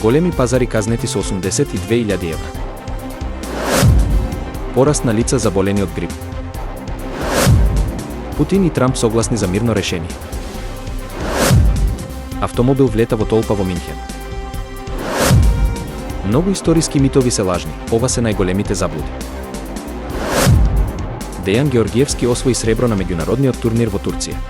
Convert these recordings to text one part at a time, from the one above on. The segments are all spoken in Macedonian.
Големи пазари казнети со 82.000 евра. Пораст на лица заболени од грип. Путин и Трамп согласни за мирно решение. Автомобил влета во толпа во Минхен. Многу историски митови се лажни, ова се најголемите заблуди. Дејан Георгиевски освои сребро на меѓународниот турнир во Турција.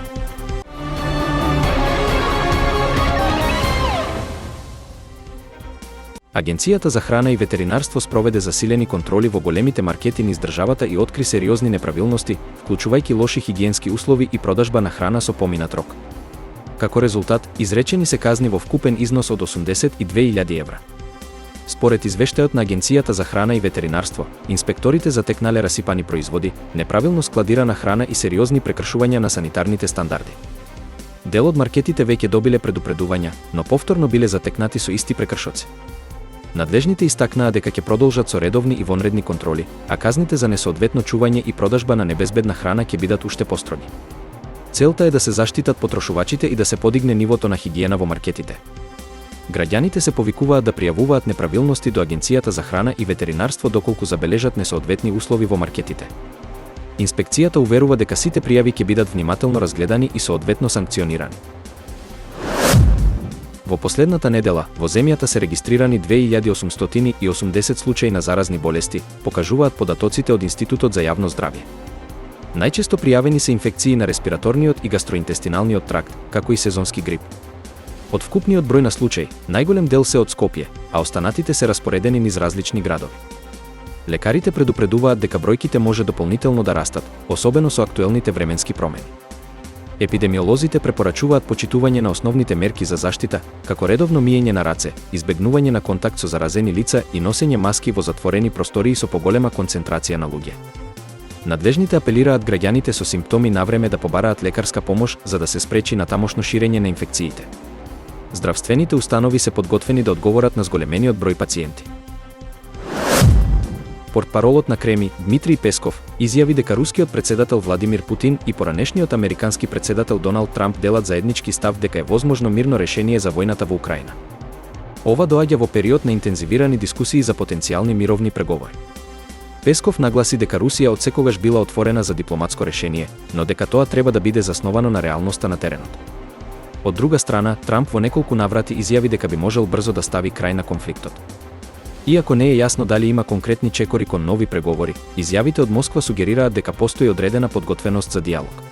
Агенцијата за храна и ветеринарство спроведе засилени контроли во големите маркети низ државата и откри сериозни неправилности, вклучувајќи лоши хигиенски услови и продажба на храна со поминат рок. Како резултат, изречени се казни во вкупен износ од 82.000 евра. Според извештајот на Агенцијата за храна и ветеринарство, инспекторите затекнале расипани производи, неправилно складирана храна и сериозни прекршувања на санитарните стандарди. Дел од маркетите веќе добиле предупредувања, но повторно биле затекнати со исти прекршоци. Надлежните истакнаа дека ќе продолжат со редовни и вонредни контроли, а казните за несоодветно чување и продажба на небезбедна храна ќе бидат уште построги. Целта е да се заштитат потрошувачите и да се подигне нивото на хигиена во маркетите. Граѓаните се повикуваат да пријавуваат неправилности до Агенцијата за храна и ветеринарство доколку забележат несоодветни услови во маркетите. Инспекцијата уверува дека сите пријави ќе бидат внимателно разгледани и соодветно санкционирани. Во последната недела, во земјата се регистрирани 2880 случаи на заразни болести, покажуваат податоците од Институтот за јавно здравје. Најчесто пријавени се инфекции на респираторниот и гастроинтестиналниот тракт, како и сезонски грип. Од вкупниот број на случаи, најголем дел се од Скопје, а останатите се распоредени низ различни градови. Лекарите предупредуваат дека бројките може дополнително да растат, особено со актуелните временски промени. Епидемиолозите препорачуваат почитување на основните мерки за заштита, како редовно миење на раце, избегнување на контакт со заразени лица и носење маски во затворени простории со поголема концентрација на луѓе. Надлежните апелираат граѓаните со симптоми навреме да побараат лекарска помош за да се спречи натамошно ширење на инфекциите. Здравствените установи се подготвени да одговорат на зголемениот број пациенти. Портпаролот на Кремљ, Дмитрий Песков, изјави дека рускиот председател Владимир Путин и поранешниот американски председател Доналд Трамп делат заеднички став дека е возможно мирно решение за војната во Украина. Ова доаѓа во период на интензивирани дискусии за потенцијални мировни преговори. Песков нагласи дека Русија отсекогаш била отворена за дипломатско решение, но дека тоа треба да биде засновано на реалноста на теренот. Од друга страна, Трамп во неколку наврати изјави дека би можел брзо да стави крај на конфликтот. Иако не е јасно дали има конкретни чекори кон нови преговори, изјавите од Москва сугерираат дека постои одредена подготвеност за дијалог.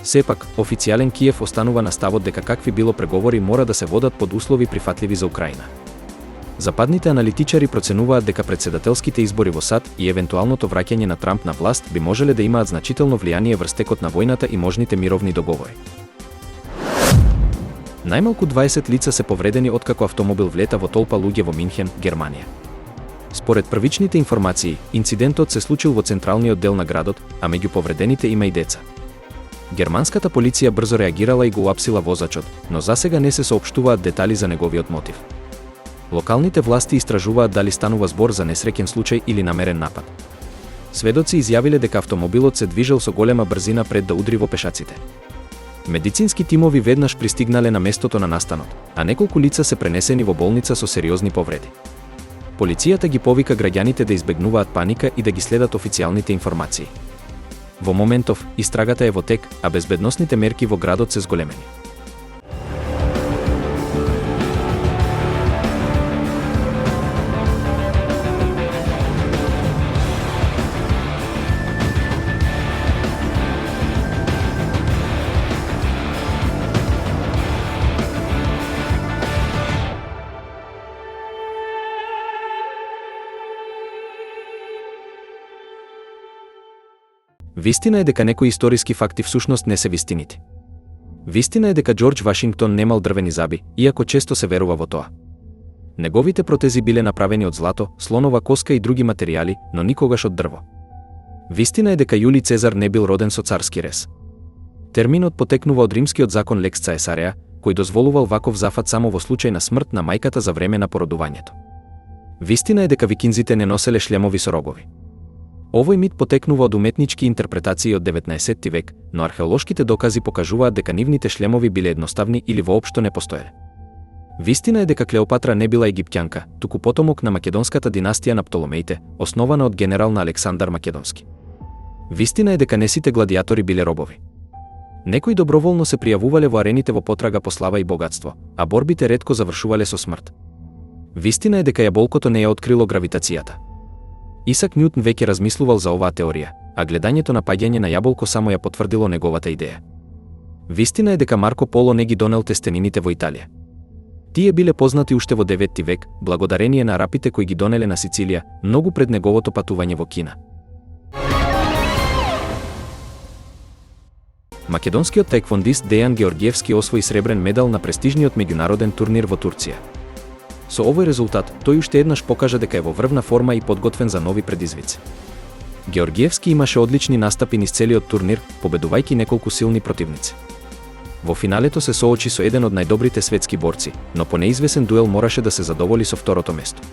Сепак, официјален Киев останува на ставот дека какви било преговори мора да се водат под услови прифатливи за Украина. Западните аналитичари проценуваат дека председателските избори во САД и евентуалното враќање на Трамп на власт би можеле да имаат значително влијание врз текот на војната и можните мировни договори. Најмалку 20 лица се повредени откако автомобил влета во толпа луѓе во Минхен, Германија. Според првичните информации, инцидентот се случил во централниот дел на градот, а меѓу повредените има и деца. Германската полиција брзо реагирала и го уапсила возачот, но засега не се соопштуваат детали за неговиот мотив. Локалните власти истражуваат дали станува збор за несреќен случај или намерен напад. Сведоци изјавиле дека автомобилот се движел со голема брзина пред да удри во пешаците. Медицински тимови веднаш пристигнале на местото на настанот, а неколку лица се пренесени во болница со сериозни повреди. Полицијата ги повика граѓаните да избегнуваат паника и да ги следат официјалните информации. Во моментов, истрагата е во тек, а безбедносните мерки во градот се зголемени. Вистина е дека некои историски факти всушност не се вистините. Вистина е дека Џорџ Вашингтон немал дрвени заби, иако често се верува во тоа. Неговите протези биле направени од злато, слонова коска и други материјали, но никогаш од дрво. Вистина е дека Јулиј Цезар не бил роден со царски рез. Терминот потекнува од римскиот закон Лекс Цаесареа, кој дозволувал ваков зафат само во случај на смрт на мајката за време на породувањето. Вистина е дека викинзите не носеле шлемови со рогови. Овој мит потекнува од уметнички интерпретации од 19 век, но археолошките докази покажуваат дека нивните шлемови биле едноставни или воопшто не постоеле. Вистина е дека Клеопатра не била египтянка, туку потомок на македонската династија на Птоломеите, основана од генерал на Александар Македонски. Вистина е дека не сите гладиатори биле робови. Некои доброволно се пријавувале во арените во потрага по слава и богатство, а борбите ретко завршувале со смрт. Вистина е дека јаболкото не ја открило гравитацијата. Исак Њутон веќе размислувал за оваа теорија, а гледањето на паѓање на јаболко само ја потврдило неговата идеја. Вистина е дека Марко Поло не ги донел тестенините во Италија. Тие биле познати уште во 9 век, благодарение на арапите кои ги донеле на Сицилија, многу пред неговото патување во Кина. Македонскиот таеквондист Дејан Георгиевски освои сребрен медал на престижниот меѓународен турнир во Турција. Со овој резултат, тој уште еднаш покажа дека е во врвна форма и подготвен за нови предизвици. Георгиевски имаше одлични настапи низ целиот турнир, победувајќи неколку силни противници. Во финалето се соочи со еден од најдобрите светски борци, но по неизвесен дуел мораше да се задоволи со второто место.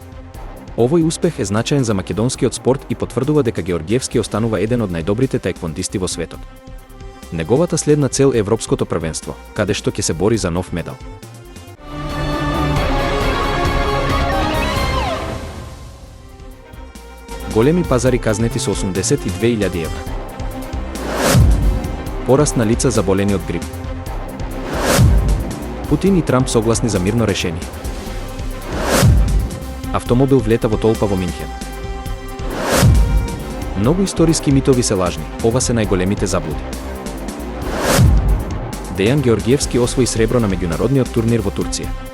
Овој успех е значаен за македонскиот спорт и потврдува дека Георгиевски останува еден од најдобрите таеквондисти во светот. Неговата следна цел е Европското првенство, каде што ќе се бори за нов медал. Големи пазари казнети со 82.000 евра. Пораст на лица заболени од грип. Путин и Трамп согласни за мирно решение. Автомобил влета во толпа во Минхен. Многу историски митови се лажни, ова се најголемите заблуди. Дејан Георгиевски освои сребро на меѓународниот турнир во Турција.